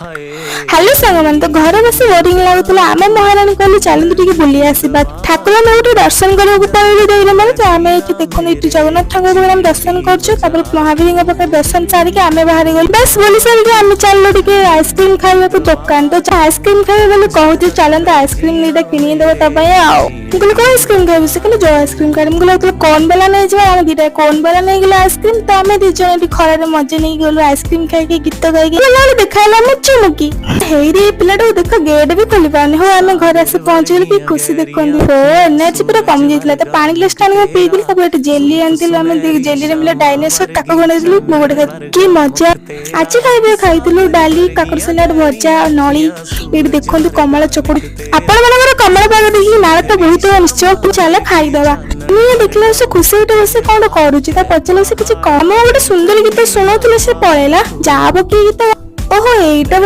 hello सामान तो घर बस बोरिंग लगुला आम महाराणी कहलु चलते टिके बुली आसवा ठाकुर गोटे दर्शन करने माने तो आम ये देखो ये जगन्नाथ ठाकुर आम दर्शन कर महावीर पाखे दर्शन सारिक आम बाहर गल बस बोली सारिक आम चलो टे आइसक्रीम खावा दुकान तो आइसक्रीम खाइबा बोले कहते चलते आइसक्रीम नहीं किनीदेव कौन आइसक्रीम खाइबू से कहले जो आइसक्रीम खाइबू कहले कौन बेला नहीं जाए आम दीटा कौन बेला नहीं गला आइसक्रीम तो आम दीज खरार मजा नहीं गलु आइसक्रीम खाई गीत गाई देखा मुचुमुकी हेरी पिलाटा देख गेट भी खोली पानी हो आम घर आसी पहुंचल कि खुशी देखते हो एनर्जी पूरा कम जाइए तो पानी ग्लास टाणी पीती जेली आनी जेली रे मिले डायनासोर ताको बनेलु गोटे कि मजा आज खाइबे खाइलु डाली काकर सलाड भजा नली ये देखो कमला चकुड़ी आपण मानकर कमला पाग देखिए नाला तो बहुत निश्चय चल खाईदवा देखला से खुशी बस कौन करुच्ची पचारे से किसी कम गोटे सुंदर गीत शुणुले से पलैला जा पक गीत ओहो एटा